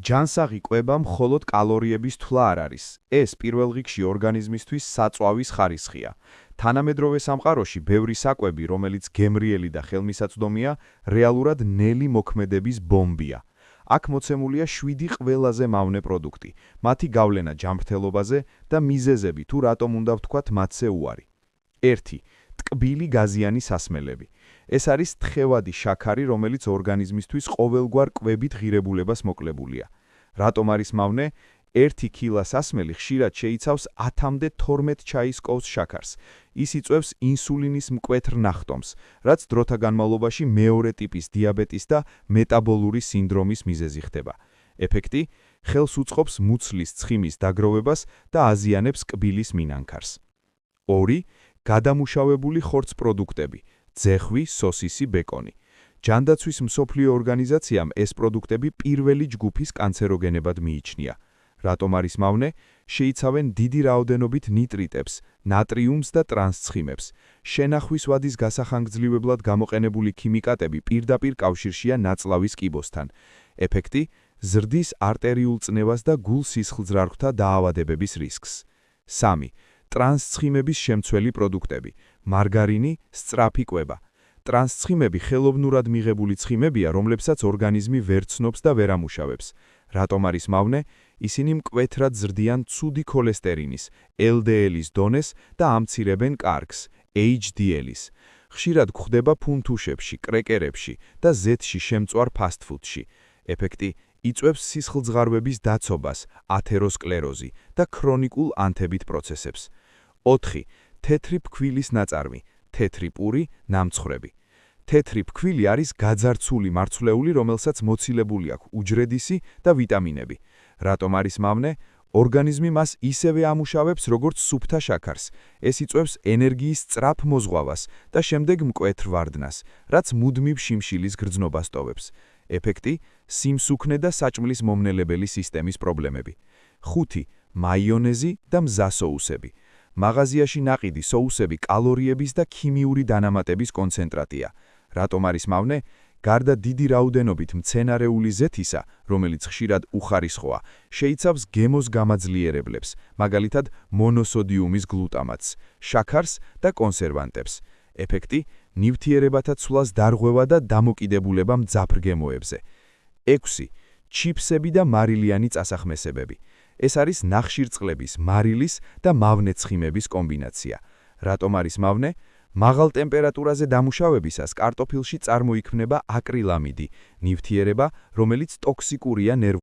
ჯანსაღი კვება მხოლოდ კალორიების თვლა არ არის. ეს პირველ რიგში ორგანიზმისთვის საწვავის ხარისხია. თანამედროვე სამყაროში ბევრი საკვები, რომელიც გემრიელი და ხელმისაწვდომია, რეალურად ნელი მოქმედების ბომბია. აქ მოცემულია 7 ყველაზე მავნე პროდუქტი, მათი გავლენა ჯანმრთელობაზე და მიზეზები თუ რატომ უნდა ვთქვათ მათზე უარი. 1. ტკბილი გაზიანი სასმელები. ეს არის თხევადი შაქარი, რომელიც ორგანიზმისთვის ყოველგვარ კვებით ღირებულებას მოკლებულია. რატომ არის მავნე? 1 კილა სასმელი ხშირად შეიცავს 10-მდე 12 ჩაის კოვს შაქარს. ის იწვევს ინსულინის მკვეთრ ნახტომს, რაც დროთა განმავლობაში მეორე ტიპის დიაბეტის და მეტაბოლური სინდრომის მიზეზი ხდება. ეფექტი: ხელს უწყობს მუცლის ცხიმის დაგროვებას და აზიანებს კბილის მინანქარს. 2. გადამუშავებული ხორცპროდუქტები. ძეხვი, სოსისი, ბეკონი. ჯანდაცვის მსოფლიო ორგანიზაციამ ეს პროდუქტები პირველი ჯგუფის კანცეროგენებად მიიჩნია. რატომ არის მავნე? შეიცავენ დიდი რაოდენობით ნიტრიტებს, ნატრიუმს და ტრანსცხიმებს. შენახვის ვადის გასახანგრძლივებლად გამოყენებული ქიმიკატები პირდაპირ კავშირშია ნაწლავის კიბოსთან. ეფექტი: ზრდის არტერიულ წნევას და გულ-სისხლძარღვთა დაავადებების რისკს. 3. ტრანსცხიმების შემცველი პროდუქტები. მარგარინი, სწრაფი კვება. ტრანსცხიმები ხელოვნურად მიღებული ცხიმებია, რომლებსაც ორგანიზმი ვერ ცნობს და ვერ ამუშავებს. რატომ არის მავნე? ისინი მკვეთრად ზრდიან ცუდი ქოლესტერინის, LDL-ის დონეს და ამცირებენ კარგს, HDL-ის. ხშირად გვხვდება ფუნთუშებში, კრეკერებში და ზეთში შემწვარ ფასტფუდში. ეფექტი: იწვევს სისხლძღარვების დაცობას, ათეროსკლეროზი და ქრონიკულ ანთებით პროცესებს. 4. თეთრი ფქვილის ნაწარმი, თეთრი პური, ნამცხრები. თეთრი ფქვილი არის გაძარცული მარცვლეული, რომელსაც მოცილებული აქვს უჯრედისი და ვიტამინები. რატომ არის მავნე? ორგანიზმი მას ისევე ამუშავებს, როგორც სუფთა შაქარს. ეს იწვევს ენერგიის სწრაფ მოზღვავას და შემდეგ მკვეთრ ვარდნას, რაც მუდმივ შიმშილის გრძნობას ტოვებს. ეფექტი: სიმსუქნე და საჭმლის მომნელებელი სისტემის პრობლემები. 5. მაიონეზი და მზა სოუსები. მაღაზიაში ნაყიდი სოუსები კალორიების და ქიმიური დანამატების კონცენტრატია. რატომ არის მავნე? გარდა დიდი რაოდენობით მცენარეული ზეთისა, რომელიც ხშირად უხარისხოა, შეიცავს გემოს გამაძლიერებლებს, მაგალითად მონოსოდიუმის გლუტამატს, შაქარს და კონსერვანტებს. ეფექტი: ნივთიერებათა ცვლას დარღვევა და დამოკიდებულება მძაფრ გემოებზე. 6. ჩიფსები და მარილიანი წასახმესებები. ეს არის ნახშირწყლების, მარილის და მავნე ცხიმების კომბინაცია. რატომ არის მავნე? მაღალ ტემპერატურაზე დამუშავებისას კარტოფილში წარმოიქმნება აკრილამიდი, ნივთიერება, რომელიც ტოქსიკურია ნერვულ